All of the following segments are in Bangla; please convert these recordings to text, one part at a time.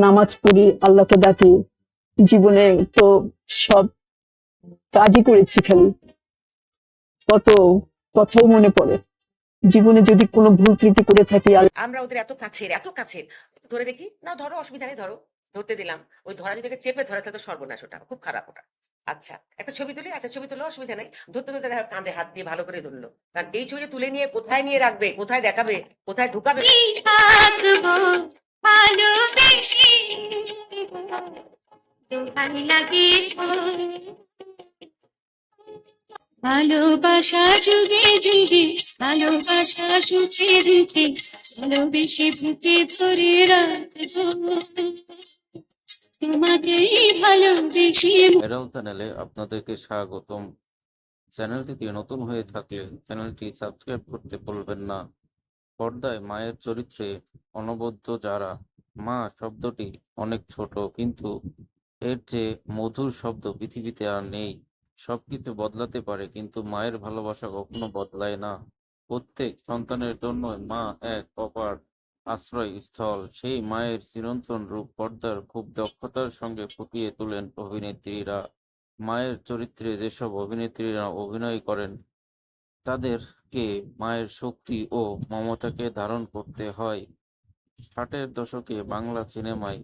নামাজ পড়ি, আল্লাহকে ডাকি। জীবনে তো সব কাজই করেছি, খালি কত কথাই মনে পড়ে। জীবনে যদি কোনো ভুল ত্রুটি করে থাকি, আমরা ওদের এত কাছের ধরে দেখি না, ধরো অসুবিধা নেই, ধরো ধরতে দিলাম। ওই ধরা যদি ওকে চেপে ধরে তাহলে তো সর্বনাশ, ওটা খুব খারাপ ওটা। আচ্ছা, একটা ছবি তুলি, আচ্ছা ছবি তুলো, অসুবিধা নেই। ধরতে ধরতে দেখো কাঁধে হাত দিয়ে ভালো করে ধরলো। কারণ এই ছবি তুলে নিয়ে কোথায় নিয়ে রাখবে, কোথায় দেখাবে, কোথায় ঢুকাবে, থাকবো ভালোবেসে দোহাই লাগে ভালোবাসা যুগে যুগে, ভালোবাসা সুখে দুঃখে, ভালোবেসে বুকে ধরে রাখবো তোমাকেই ভালোবেসে। এরাও চ্যানেলে আপনাদেরকে স্বাগতম। চ্যানেলটিতে নতুন হয়ে থাকলে চ্যানেলটি সাবস্ক্রাইব করতে ভুলবেন না। পর্দায় মায়ের চরিত্রে অনবদ্য যারা। মা শব্দটি অনেক ছোট, কিন্তু এর চেয়ে মধুর শব্দ পৃথিবীতে আর নেই। সবকিছু বদলাতে পারে, কিন্তু মায়ের ভালোবাসা কখনো বদলায় না। প্রত্যেক সন্তানের জন্য মা এক অপার আশ্রয়স্থল। সেই মায়ের চিরন্তন রূপ পর্দার খুব দক্ষতার সঙ্গে ফুটিয়ে তোলেন অভিনেত্রীরা। মায়ের চরিত্রে যেসব অভিনেত্রীরা অভিনয় করেন, তাদেরকে মায়ের শক্তি ও মমতাকে ধারণ করতে হয়। 60-এর দশকে বাংলা সিনেমায়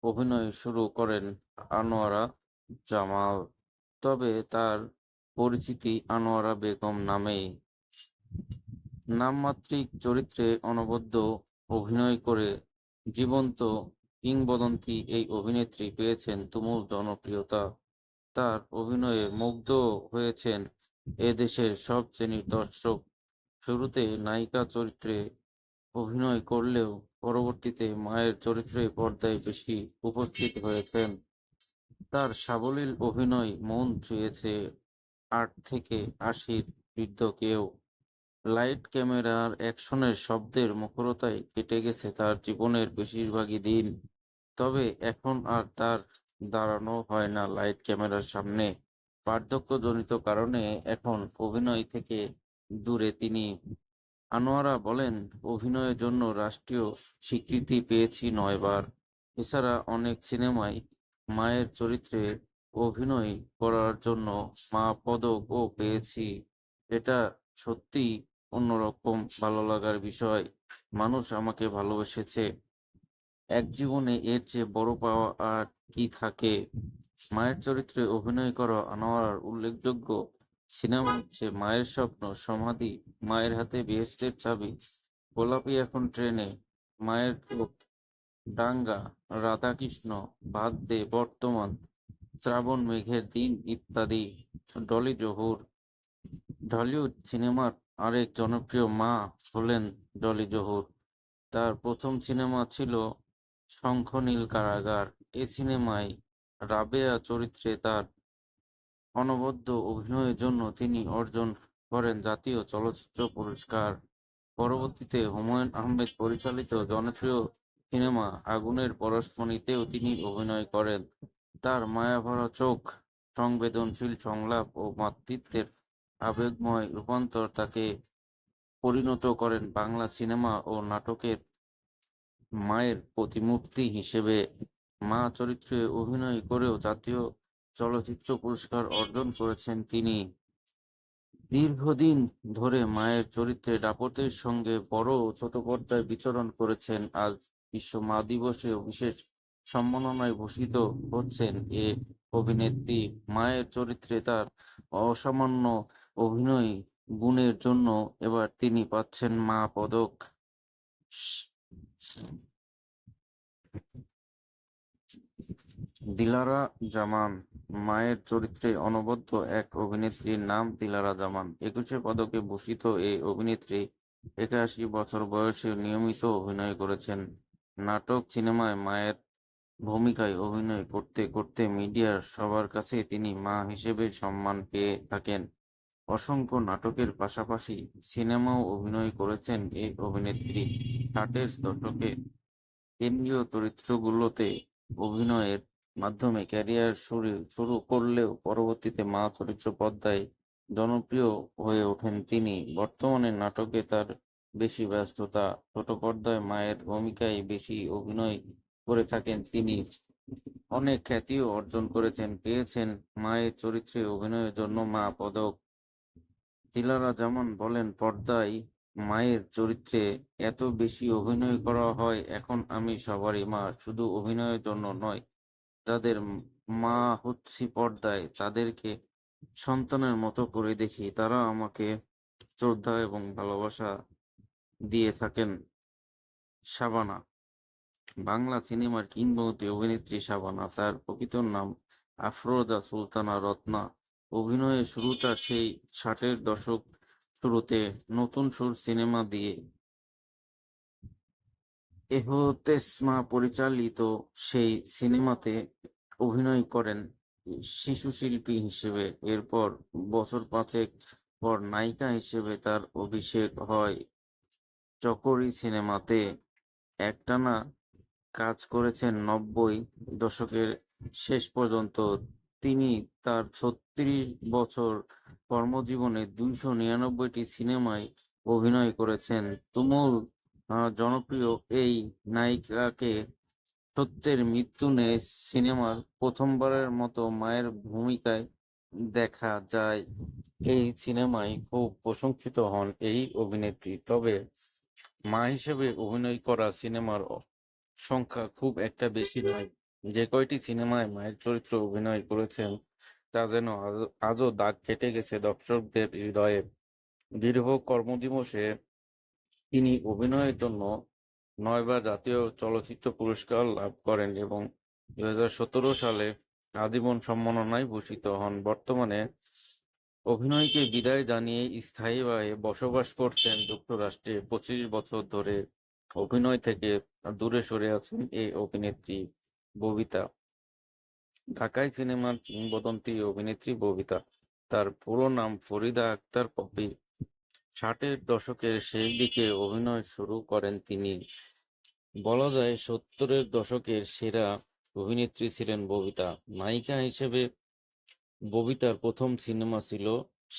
অভিনয় শুরু করেন আনোয়ারা জামাল। তবে তার পরিচিতি আনোয়ারা বেগম নামেই। নামমাত্রিক চরিত্রে অনবদ্য অভিনয় করে জীবন্ত কিংবদন্তি এই অভিনেত্রী পেয়েছেন তুমুল জনপ্রিয়তা। তার অভিনয়ে মুগ্ধ হয়েছেন এদেশের সব শ্রেণীর দর্শক। শুরুতে নায়িকা চরিত্রে অভিনয় করলেও পরবর্তীতে মায়ের চরিত্রে পর্দায় বেশি উপস্থিত হয়েছেন। তার সাবলীল অভিনয় মন ছুঁয়েছে 8 থেকে 80-র বৃদ্ধ কেউ। লাইট, ক্যামেরার অ্যাকশনের শব্দের মুখরতায় কেটে গেছে তার জীবনের বেশিরভাগই দিন। তবে এখন আর তার দাঁড়ানো হয় না লাইট ক্যামেরার সামনে। বার্ধক্যজনিত কারণে এখন অভিনয় থেকে দূরে তিনি। আনোয়ারা বলেন, অভিনয়ের জন্য রাষ্ট্রীয় স্বীকৃতি পেয়েছি 9 বার। এছাড়া অনেক সিনেমায় মায়ের চরিত্রে অভিনয় করার জন্য মা পদকও পেয়েছি। এটা সত্যিই অন্যরকম ভালো লাগার বিষয়। মানুষ আমাকে ভালোবেসেছে। এক জীবনে এর চেয়ে বড় পাওয়া আর কি থাকে? মায়ের চরিত্রে অভিনয় করা আনোয়ারার উল্লেখযোগ্য সিনেমা হচ্ছে মায়ের স্বপ্ন, সমাধি, মায়ের হাতে বেহেশতের চাবি, গোলাপি এখন ট্রেনে, মায়ের চোখ, ডাঙ্গা, রাধাকৃষ্ণ, বাদ দে, বর্তমান, শ্রাবণ মেঘের দিন ইত্যাদি। ডলি জহুর। ঢলিউড সিনেমার আরেক জনপ্রিয় মা হলেন ডলি জহুর। তার প্রথম সিনেমা ছিল শঙ্খনীল কারাগার। এ সিনেমায় রাবেয়া চরিত্রে তার অনবদ্য অভিনয়ের জন্য তিনি অর্জন করেন জাতীয় চলচ্চিত্র পুরস্কার। পরবর্তীতে হুমায়ূন আহমেদ পরিচালিত জনপ্রিয় সিনেমা আগুনের পরশমণিতেও তিনি অভিনয় করেন। তার মায়াভরা চোখ, সংবেদনশীল সংলাপ ও মাতৃত্বের আবেগময় রূপান্তর তাকে পরিণত করেন বাংলা সিনেমা ও নাটকের মায়ের প্রতিমূর্তি হিসেবে। মা চরিত্রে অভিনয় করেও জাতীয় চলচ্চিত্র পুরস্কার অর্জন করেছেন তিনি। দীর্ঘদিন ধরে মায়ের চরিত্রে দাপটের সঙ্গে বড় ও ছোট পর্দায় বিচরণ করেছেন। আজ বিশ্ব মা দিবসেও বিশেষ সম্মাননায় ভূষিত হচ্ছেন এ অভিনেত্রী। মায়ের চরিত্রে তার অসামান্য অভিনয় গুণের জন্য এবার তিনি পাচ্ছেন মা পদক। দিলারা জামান। মায়ের চরিত্রে অনবদ্য এক অভিনেত্রীর নাম দিলারা জামান। 21 পদকে ভূষিত এই অভিনেত্রী 81 বছর বয়সে নিয়মিত অভিনয় করেছেন। নাটক, সিনেমায় মায়ের ভূমিকায় অভিনয় করতে করতে মিডিয়ার সবার কাছে তিনি মা হিসেবে সম্মান পেয়ে থাকেন। অসংখ্য নাটকের পাশাপাশি সিনেমাও অভিনয় করেছেন এই অভিনেত্রী। 60-এর দশকে কেন্দ্রীয় চরিত্রগুলোতে অভিনয়ের মাধ্যমে ক্যারিয়ার শুরু করলেও পরবর্তীতে মা চরিত্র পর্দায় জনপ্রিয় হয়ে ওঠেন তিনি। বর্তমানে নাটকে তার বেশি ব্যস্ততা, ছোট পর্দায় মায়ের ভূমিকায় বেশি অভিনয় করে থাকেন তিনি। অনেক খ্যাতিও অর্জন করেছেন, পেয়েছেন মায়ের চরিত্রে অভিনয়ের জন্য মা পদক। দিলারা জামান বলেন, পর্দায় মায়ের চরিত্রে এত বেশি অভিনয় করা হয়, এখন আমি সবারই মা, শুধু অভিনয়ের জন্য নয়। যাদের মা হচ্ছি পর্দায়, তাদেরকে সন্তানের মতো করে দেখি। তারা আমাকে শ্রদ্ধা এবং ভালোবাসা দিয়ে থাকেন। শাবানা, বাংলা সিনেমার কিংবদন্তি অভিনেত্রী শাবানা, তার প্রকৃত নাম আফরোজা সুলতানা রত্না। অভিনয়ের শুরুটা সেই 60-এর দশক শুরুতে নতুন সুর সিনেমা দিয়ে। এহতেসমা পরিচালিত সেই সিনেমাতে অভিনয় করেন শিশু শিল্পী হিসেবে। এরপর বছর 5 পর নায়িকা হিসেবে তার অভিষেক হয় চকরি সিনেমাতে। একটানা কাজ করেছেন 90 দশকের শেষ পর্যন্ত। তিনি তার 36 বছর কর্মজীবনে 299টি সিনেমায় অভিনয় করেছেন। তুমুল জনপ্রিয় এই নায়িকাকে সত্যের মৃত্যু নেই সিনেমার প্রথমবারের মতো মায়ের ভূমিকায় দেখা যায়। এই সিনেমায় খুব প্রশংসিত হন এই অভিনেত্রী। তবে মা হিসেবে অভিনয় করা সিনেমার সংখ্যা খুব একটা বেশি নয়। যে কয়টি সিনেমায় মায়ের চরিত্রে অভিনয় করেছেন তা যেন আজও দাগ কেটে গেছে দর্শকদের হৃদয়ে। দীর্ঘ কর্মদিবসে তিনি অভিনয়ের জন্য 9বার জাতীয় চলচ্চিত্র পুরস্কার লাভ করেন এবং 2017 সালে আজীবন সম্মাননায় ভূষিত হন। বর্তমানে অভিনয়কে বিদায় জানিয়ে স্থায়ীভাবে বসবাস করছেন যুক্তরাষ্ট্রে। 25 বছর ধরে অভিনয় থেকে দূরে সরে আছেন এই অভিনেত্রী ববিতা। ঢাকাই সিনেমার কিংবদন্তি অভিনেত্রী ববিতা, তার পুরো নাম ফরিদা আক্তার পপি। 60-এর দশকের শেষ দিকে অভিনয় শুরু করেন তিনি। বলা যায় 70-এর দশকের সেরা অভিনেত্রী ছিলেন ববিতা। নায়িকা হিসেবে ববিতার প্রথম সিনেমা ছিল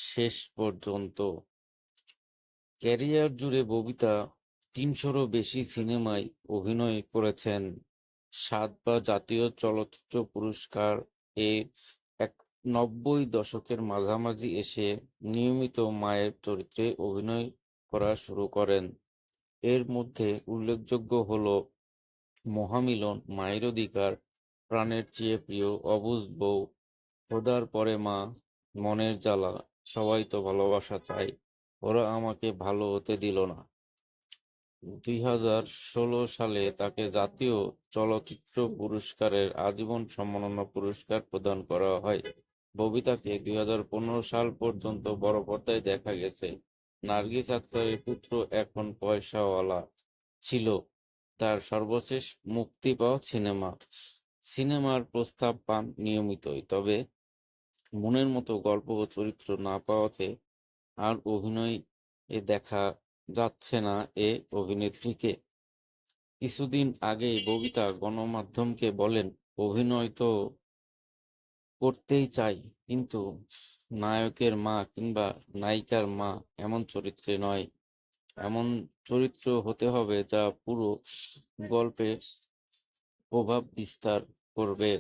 শেষ পর্যন্ত। ক্যারিয়ার জুড়ে ববিতা 300-রও বেশি সিনেমায় অভিনয় করেছেন। 7বার জাতীয় চলচ্চিত্র পুরস্কার। এ 90 দশকের মাঝামাঝি এসে নিয়মিত মায়ের চরিত্রে অভিনয় করা শুরু করেন। এর মধ্যে উল্লেখযোগ্য হল মহামিলন, মায়ের অধিকার, প্রাণের চেয়ে প্রিয়, অবুঝ বউ, খোদার পরে মা, মনের জ্বালা, সবাই তো ভালোবাসা চায়, ওরা আমাকে ভালো হতে দিল না। 2016 সালে তাকে জাতীয় চলচ্চিত্র পুরস্কারের আজীবন সম্মাননা পুরস্কার প্রদান করা হয়। ববিতাকে 2015 সাল পর্যন্ত বড় পর্দায় দেখা গেছে। নার্গিস আক্তারের পুত্র এখন পয়সাওয়ালা ছিল তার সর্বশেষ মুক্তি পাওয়া সিনেমা। সিনেমার প্রস্তাব পান নিয়মিতই, তবে মনের মতো গল্প ও চরিত্র না পাওয়াতে আর অভিনয়ে দেখা যাচ্ছে না এ অভিনেত্রীকে। কিছুদিন আগেই ববিতা গণমাধ্যমকে বলেন, অভিনয় তো করতেই চাই, কিন্তু নায়কের মা কিংবা নায়িকার মা এমন চরিত্রে নয়। এমন চরিত্র হতে হবে যা পুরো গল্পে প্রভাব বিস্তার করবে।